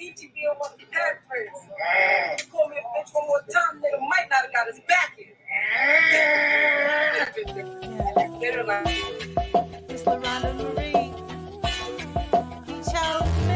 ETB on the paraphrase. You call me a bitch one more time, nigga might not have got his back in. It's LaRhonda Marie. He chose me.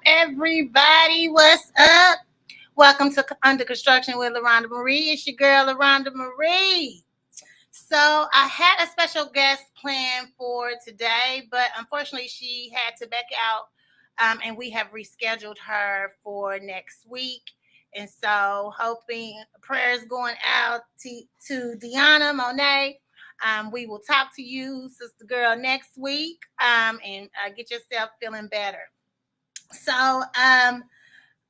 Everybody, what's up? Welcome to Under Construction with LaRhonda Marie. It's your girl, LaRhonda Marie. So I had a special guest planned for today, but unfortunately she had to back out, and we have rescheduled her for next week. And so hoping prayers going out to De'iona Monay. We will talk to you, sister girl, next week, and get yourself feeling better. So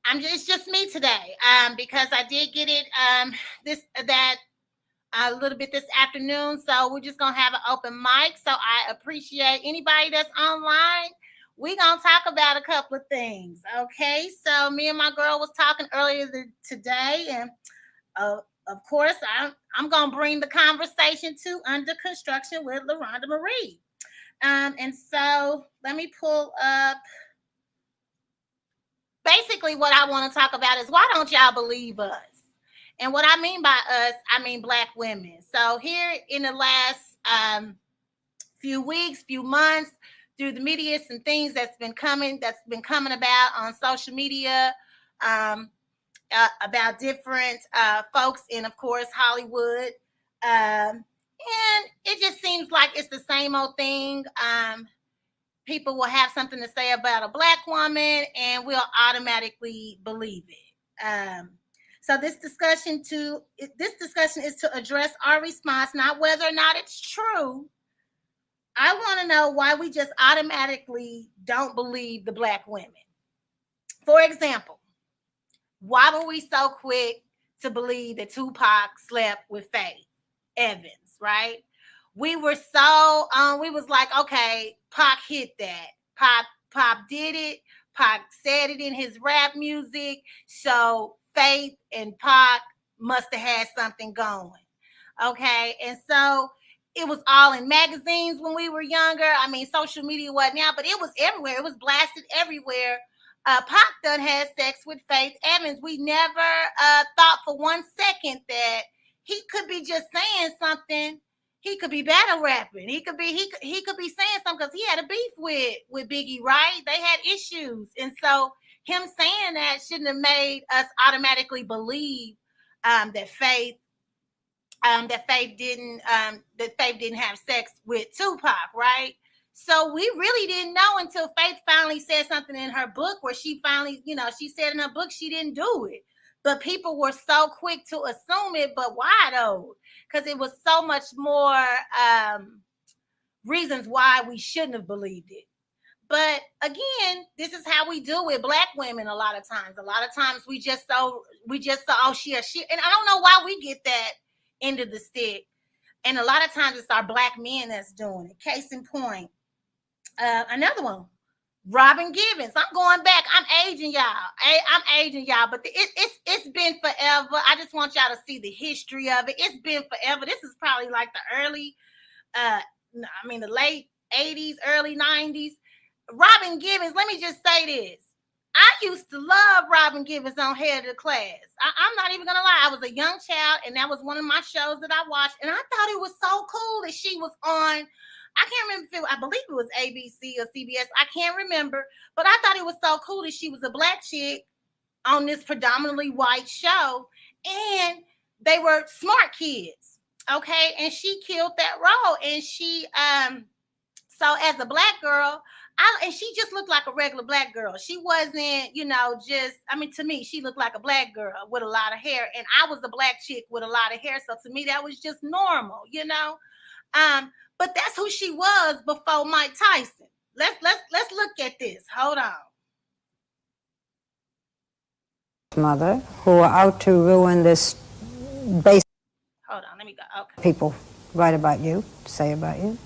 it's just me today because I did get it a little bit this afternoon. So we're just gonna have an open mic. So I appreciate anybody that's online. We're gonna talk about a couple of things. Okay. So me and my girl was talking earlier today, and of course I'm gonna bring the conversation to Under Construction with LaRhonda Marie. And so let me pull up. Basically, what I want to talk about is why don't y'all believe us? And what I mean by us, I mean Black women. So here in the last few weeks, few months, through the media and things that's been coming about on social media about different folks in, of course, Hollywood. And it just seems like it's the same old thing. People will have something to say about a Black woman and we'll automatically believe it. So this discussion is to address our response, not whether or not it's true. I want to know why we just automatically don't believe the Black women. For example, why were we so quick to believe that Tupac slept with Faith Evans, right? We were so we was like, okay, Pac hit that. Pop did it. Pac said it in his rap music. So Faith and Pac must have had something going. Okay. And so it was all in magazines when we were younger. I mean, social media wasn't now, but it was everywhere. It was blasted everywhere. Pac done had sex with Faith Evans. We never thought for 1 second that he could be just saying something. He could be battle rapping. He could be saying something because he had a beef with Biggie, right? They had issues, and so him saying that shouldn't have made us automatically believe that Faith didn't have sex with Tupac, right? So we really didn't know until Faith finally said something in her book where she finally, she said in her book she didn't do it. But people were so quick to assume it. But why though? Because it was so much more reasons why we shouldn't have believed it. But again, this is how we do with Black women a lot of times. A lot of times we just so, oh, she. And I don't know why we get that end of the stick. And a lot of times it's our Black men that's doing it. Case in point, another one. Robin Givens. I'm going back. I'm aging y'all. But it's been forever. I just want y'all to see the history of it. It's been forever. This is probably like the late 80s, early 90s. Robin Givens, let me just say this. I used to love Robin Givens on Head of the Class. I'm not even going to lie. I was a young child, and that was one of my shows that I watched. And I thought it was so cool that she was on. I can't remember I believe it was ABC or CBS. I can't remember. But I thought it was so cool that she was a Black chick on this predominantly white show. And they were smart kids. Okay. And she killed that role. And she, so as a Black girl, and she just looked like a regular Black girl. She wasn't, to me, she looked like a Black girl with a lot of hair. And I was a Black chick with a lot of hair. So to me, that was just normal, But that's who she was before Mike Tyson. Let's look at this. Hold on. Mother, who are out to ruin this base. Hold on, let me go. Okay. People write about you, say about you.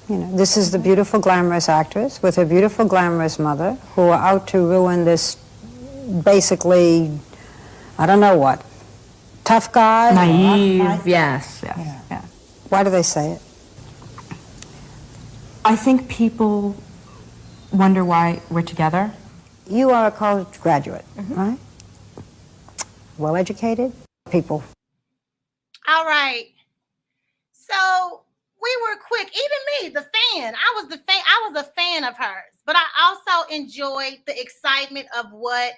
You know, this is the beautiful, glamorous actress with her beautiful, glamorous mother who are out to ruin this basically, I don't know what, tough guy? Naive, yes. Yeah. Why do they say it? I think people wonder why we're together. You are a college graduate, right? Well educated people. All right. So we were quick. Even me, the fan. I was a fan of hers. But I also enjoyed the excitement of what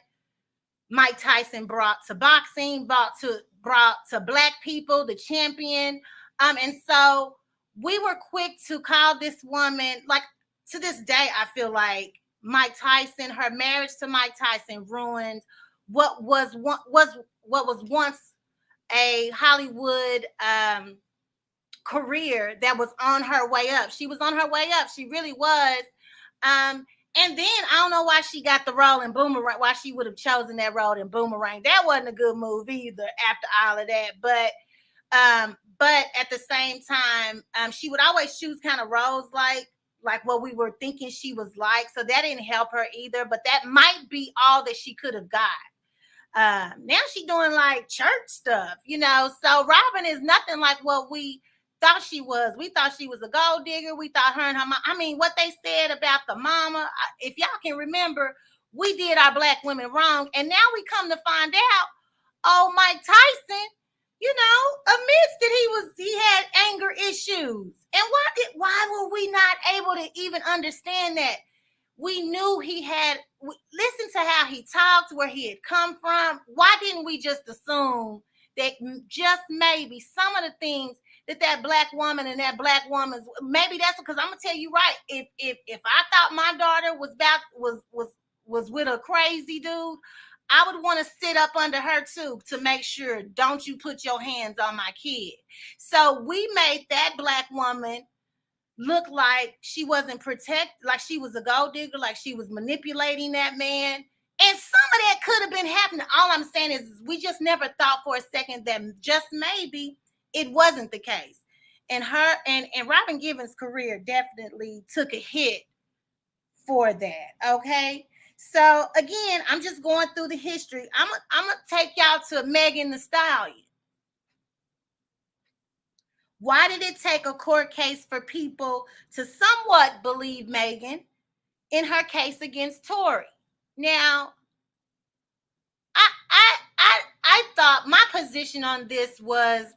Mike Tyson brought to boxing, brought to black people, the champion. And so we were quick to call this woman, like, to this day, I feel like Mike Tyson, her marriage to Mike Tyson ruined what was once a Hollywood career that was on her way up. She was on her way up. She really was. And then I don't know why she got the role in Boomerang, why she would have chosen that role in Boomerang. That wasn't a good move either after all of that. But at the same time, she would always choose kind of roles like what we were thinking she was like. So that didn't help her either. But that might be all that she could have got. Now she's doing like church stuff, you know. So Robin is nothing like what we thought she was. We thought she was a gold digger. We thought her and her mom. I mean, what they said about the mama, if y'all can remember, we did our black women wrong. And now we come to find out, oh, Mike Tyson, you know, admits that he had anger issues. And why were we not able to even understand that? We knew he had, listen to how he talked, where he had come from. Why didn't we just assume that just maybe some of the things that black woman and that black woman's, maybe that's because I'm gonna tell you right. If I thought my daughter was with a crazy dude, I would want to sit up under her too to make sure, don't you put your hands on my kid. So we made that black woman look like she wasn't protected, like she was a gold digger, like she was manipulating that man. And some of that could have been happening. All I'm saying is we just never thought for a second that just maybe it wasn't the case. And her and Robin Givens' career definitely took a hit for that. Okay. So again, I'm just going through the history. I'm gonna take y'all to Megan Thee Stallion. Why did it take a court case for people to somewhat believe Megan in her case against Tory? Now, I thought my position on this was,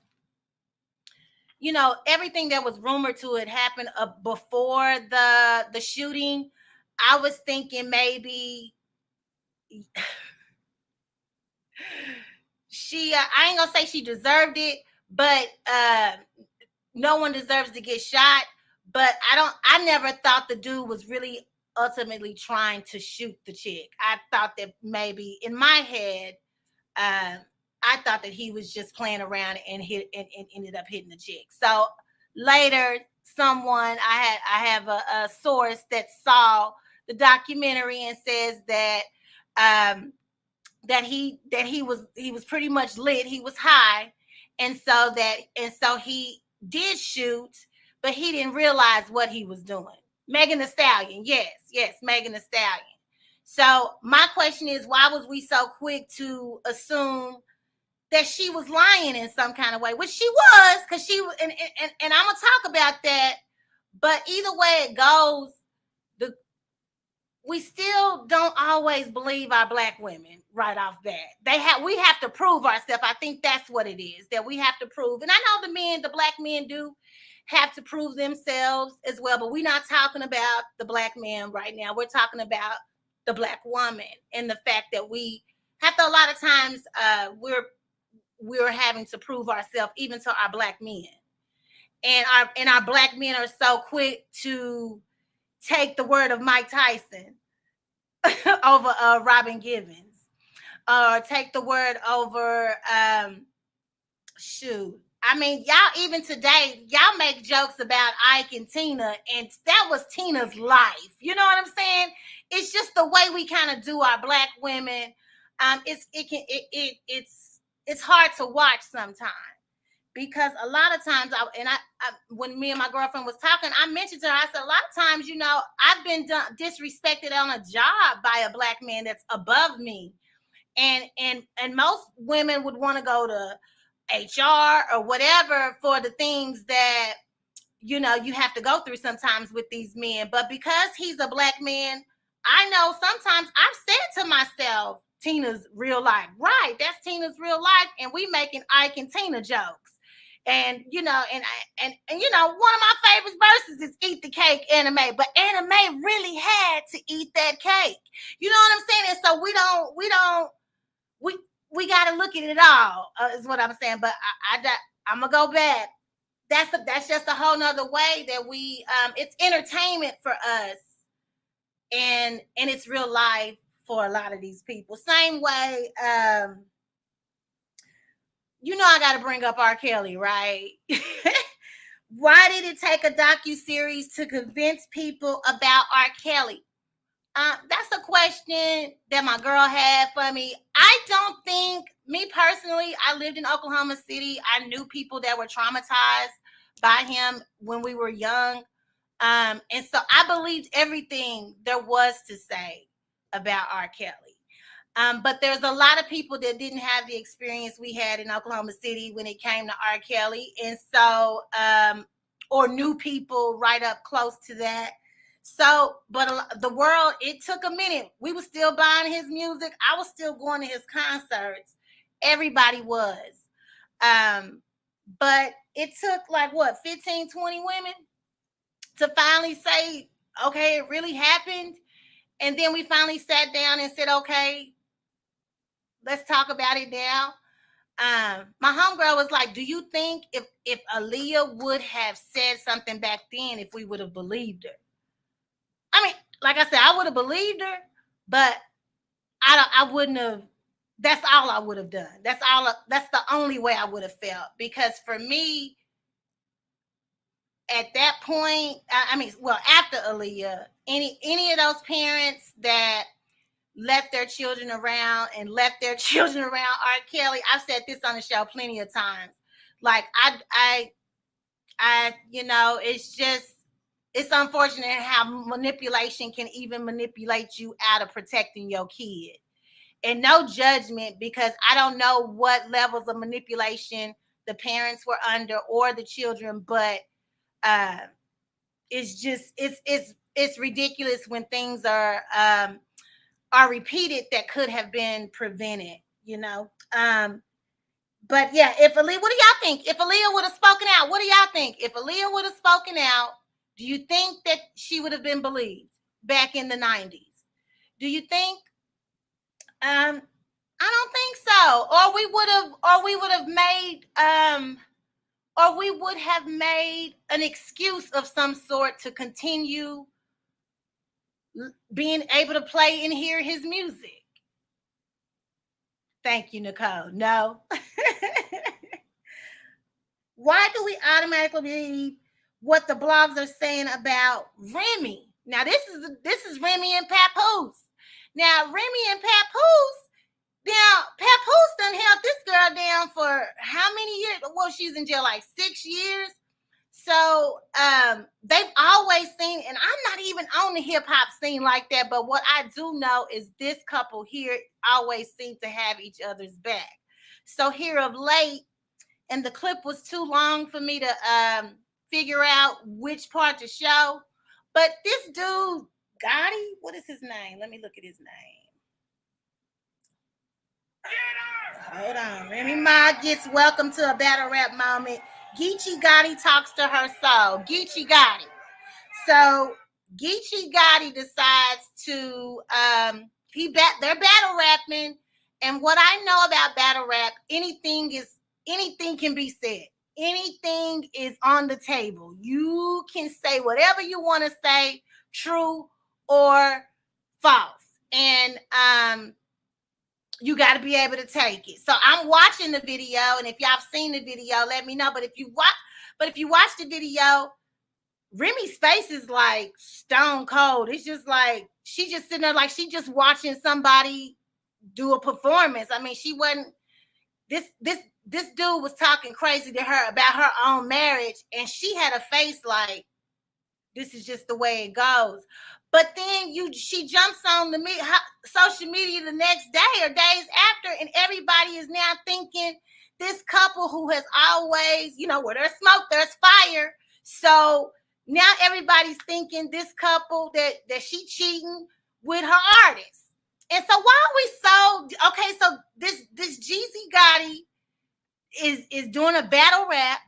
you know, everything that was rumored to had happened before the shooting. I was thinking maybe she, I ain't gonna say she deserved it, but no one deserves to get shot. But I never thought the dude was really ultimately trying to shoot the chick. I thought that maybe in my head, I thought that he was just playing around and ended up hitting the chick. So later, someone, I have a source that saw the documentary and says that that he was pretty much lit. He was high, and so he did shoot, but he didn't realize what he was doing. Megan Thee Stallion, yes, Megan Thee Stallion. So my question is, why was we so quick to assume that she was lying in some kind of way? Which she was, because she was, and I'm gonna talk about that. But either way it goes, we still don't always believe our black women right off bat. We have to prove ourselves. I think that's what it is, that we have to prove. And I know the black men do have to prove themselves as well, but we're not talking about the black man right now. We're talking about the black woman and the fact that we have to, a lot of times we're having to prove ourselves even to our black men. And our black men are so quick to take the word of Mike Tyson over Robin Givens, or take the word over I mean, y'all even today, y'all make jokes about Ike and Tina, and that was Tina's life. You know what I'm saying? It's just the way we kind of do our black women. It's hard to watch sometimes because a lot of times when me and my girlfriend was talking, I mentioned to her, I said, a lot of times, I've been disrespected on a job by a black man that's above me. And most women would want to go to HR or whatever for the things that you have to go through sometimes with these men. But because he's a black man, I know sometimes I've said to myself, Tina's real life, right? That's Tina's real life, and we making Ike and Tina jokes. And one of my favorite verses is "Eat the cake, Anna Mae," but Anna Mae really had to eat that cake. You know what I'm saying? And so we got to look at it all, is what I'm saying. But I'm gonna go back. That's just a whole nother way that we it's entertainment for us, and it's real life for a lot of these people. Same way, I got to bring up R. Kelly, right? Why did it take a docuseries to convince people about R. Kelly? That's a question that my girl had for me. I don't think, me personally, I lived in Oklahoma City. I knew people that were traumatized by him when we were young. And so I believed everything there was to say about R. Kelly. But there's a lot of people that didn't have the experience we had in Oklahoma City when it came to R. Kelly. And so, or knew people right up close to that. So, but the world, it took a minute. We were still buying his music. I was still going to his concerts. Everybody was. But it took 15, 20 women to finally say, okay, it really happened. And then we finally sat down and said, okay, let's talk about it now. My homegirl was like, do you think if Aaliyah would have said something back then, if we would have believed her? I mean, like I said, I would have believed her, but I wouldn't have. That's all I would have done. That's the only way I would have felt. Because for me, at that point, after Aaliyah, any of those parents that left their children around R. Kelly, I've said this on the show plenty of times. Like it's unfortunate how manipulation can even manipulate you out of protecting your kid. And no judgment, because I don't know what levels of manipulation the parents were under or the children, but it's ridiculous when things are repeated that could have been prevented, But yeah, what do y'all think? If Aaliyah would have spoken out, what do y'all think? If Aaliyah would have spoken out, do you think that she would have been believed back in the 90s? Do you think? I don't think so. Or we would have made an excuse of some sort to continue being able to play and hear his music. Thank you, Nicole. No. Why do we automatically believe what the blogs are saying about Remy? Now, this is Remy and Papoose. Now, Remy and Papoose. Now, Papoose done held this girl down for how many years? Well, she's in jail 6 years. So they've always seen, and I'm not even on the hip hop scene like that, but what I do know is this couple here always seem to have each other's back. So here of late, and the clip was too long for me to figure out which part to show, but this dude, Gotti, what is his name? Let me look at his name. Hold on. Remy Ma gets welcome to a battle rap moment. Geechee Gotti talks to her soul. Geechee Gotti. So Geechee Gotti decides to they're battle rapping, and what I know about battle rap, anything can be said. Anything is on the table. You can say whatever you want to say, true or false. And you got to be able to take it. So I'm watching the video, and if y'all have seen the video, let me know. But if you watch the video, Remy's face is like stone cold. It's just like she just sitting there like she just watching somebody do a performance. I mean, she wasn't this dude was talking crazy to her about her own marriage, and she had a face like this is just the way it goes. But then she jumps on the social media the next day or days after, and everybody is now thinking this couple who has always, where there's smoke, there's fire. So now everybody's thinking this couple that she cheating with her artist. And so why are we so okay? So this Jeezy Gotti is doing a battle rap,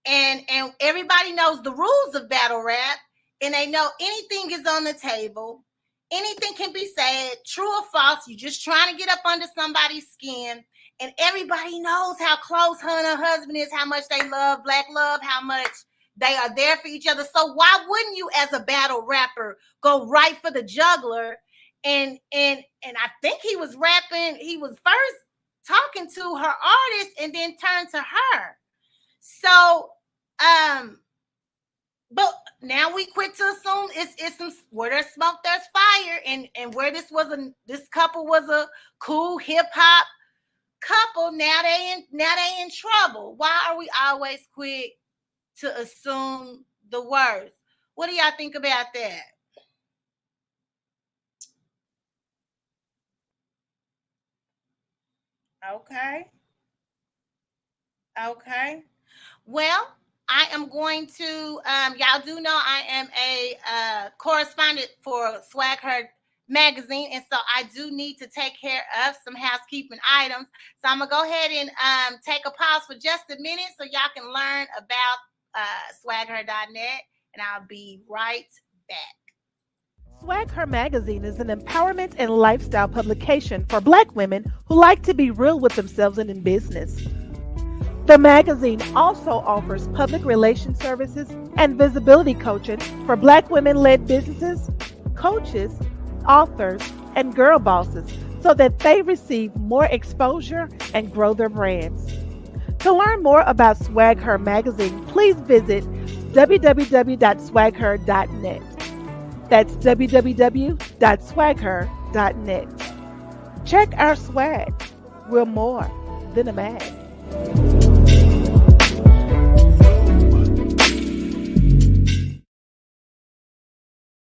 and everybody knows the rules of battle rap, and they know anything is on the table, anything can be said, true or false. You're just trying to get up under somebody's skin, and everybody knows how close her and her husband is, how much they love Black love, how much they are there for each other. So why wouldn't you, as a battle rapper, go right for the juggler? And I think he was rapping. He was first talking to her artist, and then turned to her. So, but now we quick to assume it's some where there's smoke, there's fire, and where this couple was a cool hip hop couple. Now they in trouble. Why are we always quick to assume the worst? What do y'all think about that? Okay. Well, I am going to, y'all do know I am a correspondent for Swag Her magazine, and so I do need to take care of some housekeeping items. So I'm going to go ahead and take a pause for just a minute so y'all can learn about swagher.net, and I'll be right back. Swag Her magazine is an empowerment and lifestyle publication for Black women who like to be real with themselves and in business. The magazine also offers public relations services and visibility coaching for Black women-led businesses, coaches, authors, and girl bosses so that they receive more exposure and grow their brands. To learn more about Swag Her magazine, please visit www.swagher.net. That's www.swagher.net. Check our swag. We're more than a mag.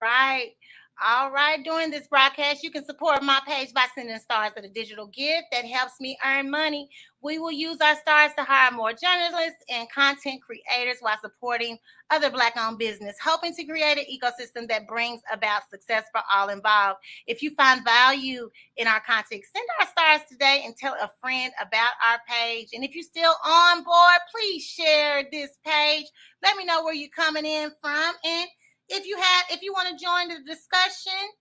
Right. All right. During this broadcast, you can support my page by sending stars at a digital gift that helps me earn money. We will use our stars to hire more journalists and content creators while supporting other Black-owned business, hoping to create an ecosystem that brings about success for all involved. If you find value in our content, send our stars today and tell a friend about our page. And if you're still on board, please share this page. Let me know where you're coming in from. And if you want to join the discussion,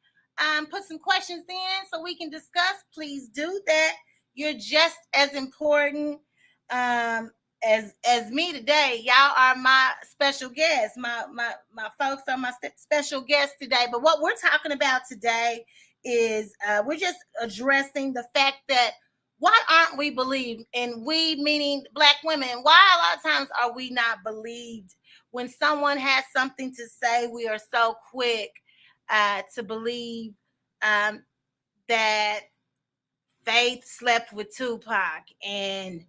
put some questions in so we can discuss, please do that. You're just as important as me today. Y'all are my special guests. My folks are my special guests today. But what we're talking about today is we're just addressing the fact that why aren't we believed? And we meaning Black women. Why a lot of times are we not believed? When someone has something to say, we are so quick to believe that Faith slept with Tupac and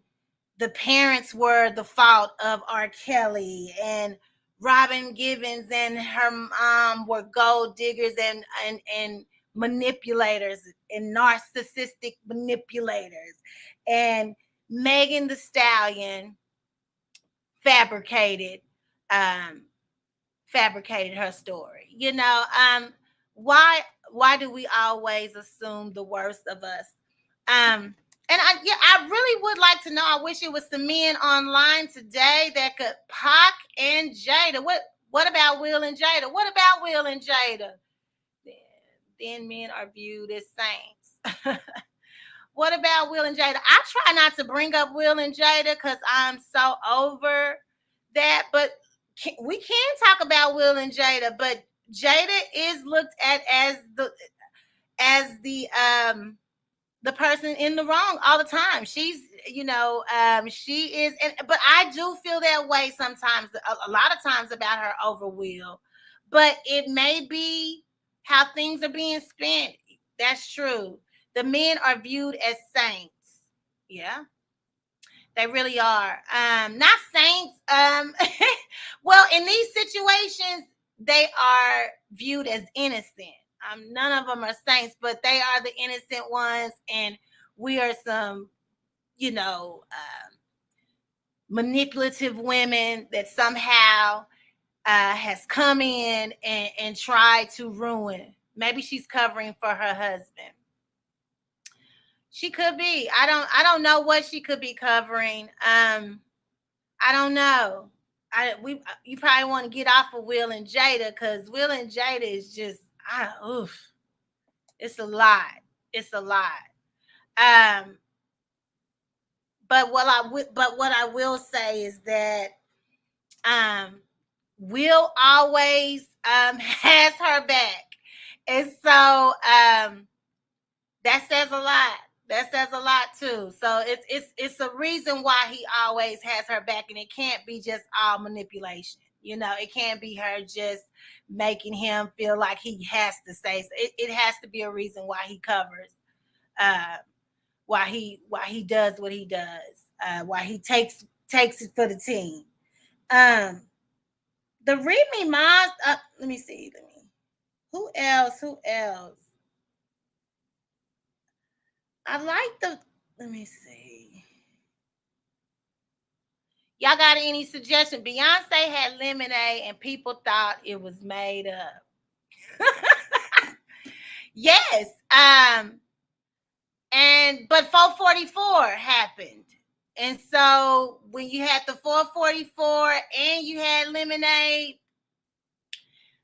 the parents were the fault of R. Kelly, and Robin Givens and her mom were gold diggers and manipulators and narcissistic manipulators. And Megan Thee Stallion fabricated her story. Why do we always assume the worst of us? And I really would like to know. I wish it was some men online today that could. Pac and Jada. What about Will and Jada? What about Will and Jada? Then men are viewed as saints. What about Will and Jada? I try not to bring up Will and Jada because I'm so over that, but we can talk about Will and Jada. But Jada is looked at as the the person in the wrong all the time. She's, she is, but I do feel that way sometimes, a lot of times about her over Will. But it may be how things are being spent. That's true. The men are viewed as saints. Yeah, they really are. Not saints. Well, in these situations, they are viewed as innocent. None of them are saints, but they are the innocent ones, and we are some, manipulative women that somehow has come in and tried to ruin. Maybe she's covering for her husband. She could be. I don't know what she could be covering. I don't know. You probably want to get off of Will and Jada, because Will and Jada is just it's a lot. It's a lot. But what I will say is that Will always has her back. And so that says a lot. That says a lot too. So it's a reason why he always has her back, and it can't be just all manipulation. It can't be her just making him feel like he has to say so. It has to be a reason why he covers, why he does what he does, why he takes it for the team. The Read Me Moms. Let me see. Who else? I like let me see. Y'all got any suggestion? Beyonce had Lemonade and people thought it was made up. Yes. But 444 happened. And so when you had the 444 and you had Lemonade,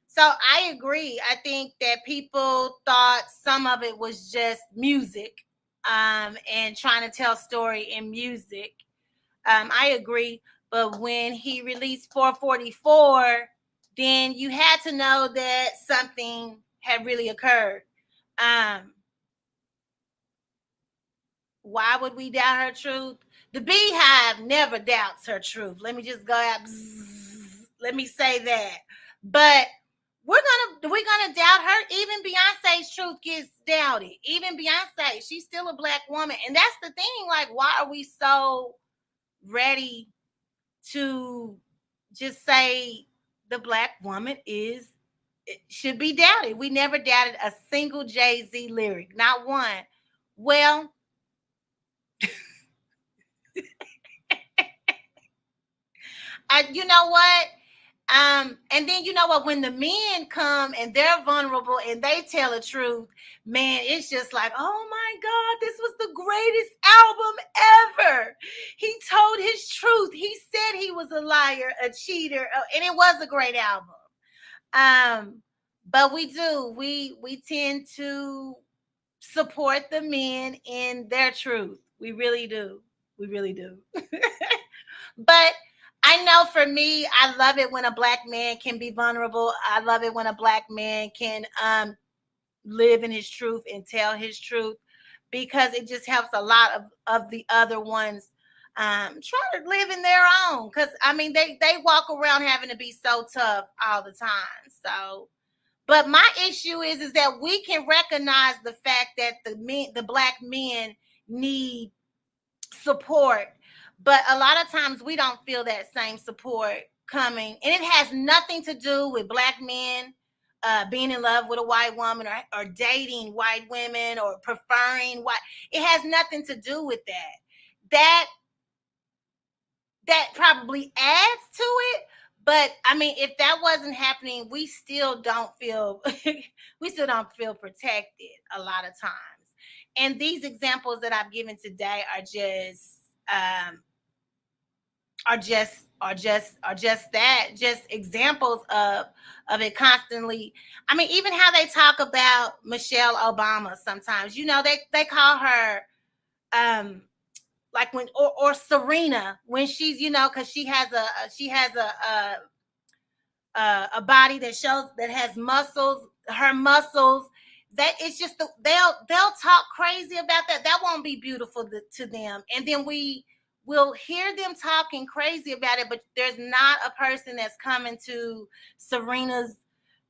so I agree. I think that people thought some of it was just music, and trying to tell story in music. I agree. But when he released 444, then you had to know that something had really occurred. Why would we doubt her truth? The Beehive never doubts her truth. Let me just go out. Let me say that. But we're gonna doubt her. Even Beyonce's truth gets doubted. Even Beyonce, she's still a Black woman, and that's the thing. Like, why are we so ready to just say the Black woman should be doubted? We never doubted a single Jay-Z lyric, not one. Well, you know what? And then you know what? When the men come and they're vulnerable and they tell the truth, man, it's just like, oh my God, this was the greatest album ever. He told his truth. He said he was a liar, a cheater, and it was a great album. But we tend to support the men in their truth. We really do. We really do. But I know for me, I love it when a Black man can be vulnerable. I love it when a Black man can live in his truth and tell his truth, because it just helps a lot of the other ones try to live in their own. Because I mean, they walk around having to be so tough all the time. So, but my issue is that we can recognize the fact that the Black men need support. But a lot of times we don't feel that same support coming. And it has nothing to do with Black men being in love with a white woman or dating white women or preferring white. It has nothing to do with that. That probably adds to it. But I mean, if that wasn't happening, we still don't feel protected a lot of times. And these examples that I've given today are just examples of it constantly. I mean, even how they talk about Michelle Obama sometimes, they call her like when or Serena, when she's, because she has a body that has muscles. Her muscles that it's just they'll talk crazy about that. That won't be beautiful to them. And then we will hear them talking crazy about it, but there's not a person that's coming to Serena's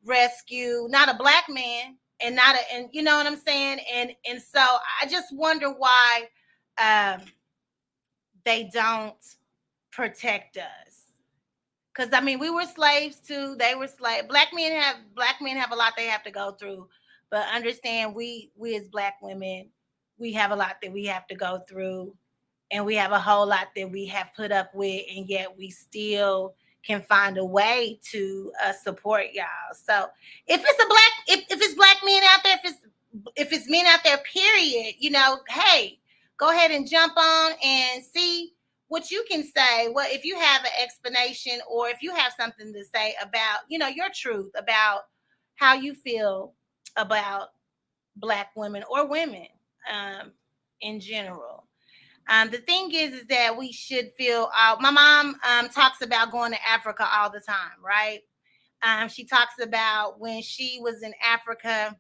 rescue, not a black man, and not a, and you know what I'm saying? And so I just wonder why they don't protect us. Because I mean, we were slaves too. They were slaves. Black men have a lot they have to go through. But understand, we as black women, we have a lot that we have to go through, and we have a whole lot that we have put up with, and yet we still can find a way to support y'all. So if it's a black, if it's black men out there, if it's men out there, period, you know, hey, go ahead and jump on and see what you can say. Well, if you have an explanation, or if you have something to say about, you know, your truth about how you feel about black women or women in general. The thing is that we should feel, my mom talks about going to Africa all the time, right? She talks about when she was in Africa,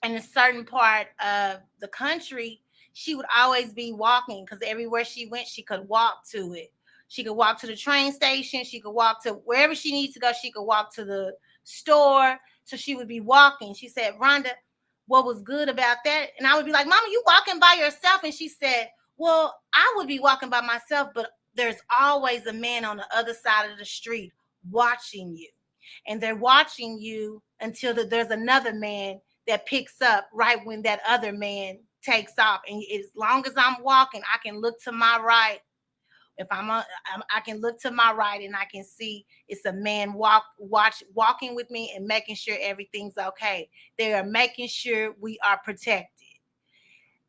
in a certain part of the country, she would always be walking, because everywhere she went, she could walk to it. She could walk to the train station. She could walk to wherever she needs to go. She could walk to the store. So she would be walking. She said, Rhonda, what was good about that? And I would be like, Mama, you walking by yourself? And she said, well, I would be walking by myself, but there's always a man on the other side of the street watching you. And they're watching you until there's another man that picks up right when that other man takes off. And as long as I'm walking, I can look to my right. If I can look to my right and I can see it's a man walking with me and making sure everything's okay. They are making sure we are protected.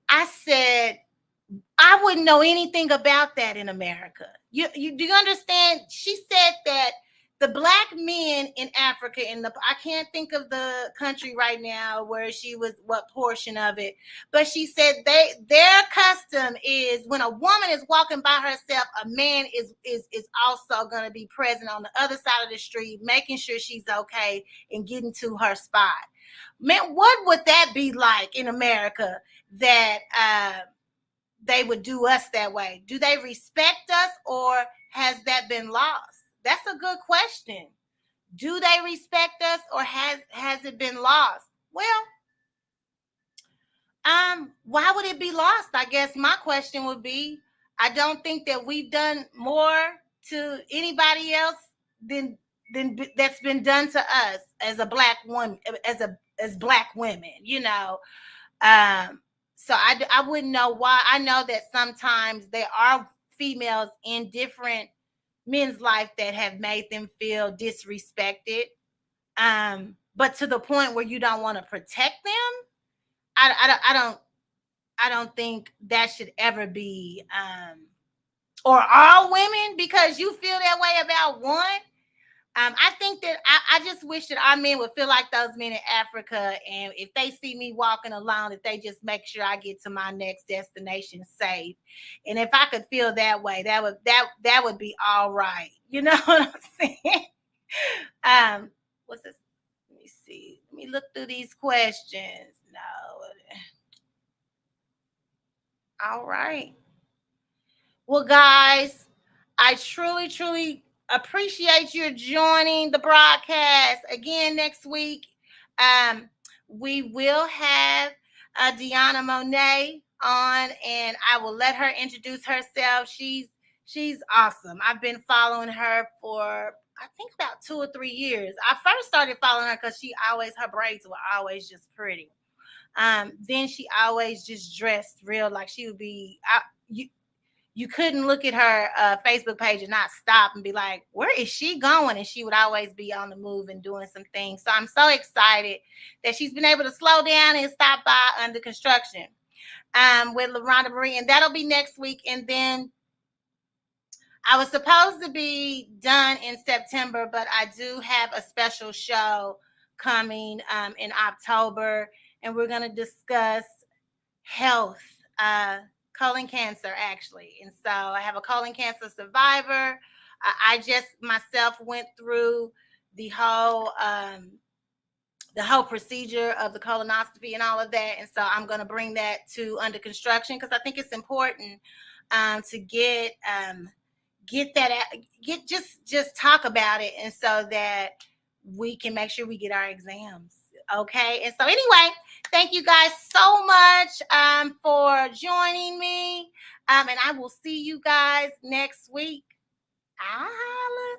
I said, I wouldn't know anything about that in America. You do you understand? She said that the black men in Africa, I can't think of the country right now where she was, what portion of it, but she said their custom is when a woman is walking by herself, a man is also going to be present on the other side of the street, making sure she's okay and getting to her spot. Man, what would that be like in America that they would do us that way? Do they respect us, or has that been lost? That's a good question. Do they respect us, or has it been lost? Well, why would it be lost? I guess my question would be, I don't think that we've done more to anybody else than that's been done to us as a black woman, as black women, you know. So I wouldn't know why. I know that sometimes there are females in different men's life that have made them feel disrespected, but to the point where you don't want to protect them. I don't think that should ever be, or all women, because you feel that way about one. I think that I just wish that our men would feel like those men in Africa, and if they see me walking alone, that they just make sure I get to my next destination safe. And if I could feel that way, that would be all right. You know what I'm saying? What's this? Let me see. Let me look through these questions. No. All right. Well, guys, I truly appreciate you joining the broadcast again next week. We will have De'iona Monay on, and I will let her introduce herself. She's awesome. I've been following her for, I think, about 2 or 3 years. I first started following her because her braids were always just pretty. Then she always just dressed real, like she would be. You couldn't look at her Facebook page and not stop and be like, where is she going? And she would always be on the move and doing some things. So I'm so excited that she's been able to slow down and stop by under construction with LaRhonda Marie. And that'll be next week. And then I was supposed to be done in September, but I do have a special show coming in October. And we're going to discuss health, colon cancer, actually. And so I have a colon cancer survivor. I just myself went through the whole the whole procedure of the colonoscopy and all of that. And so I'm going to bring that to under construction because I think it's important to get that just talk about it, and so that we can make sure we get our exams. Okay. And so anyway, thank you guys so much for joining me. And I will see you guys next week. I'll holla.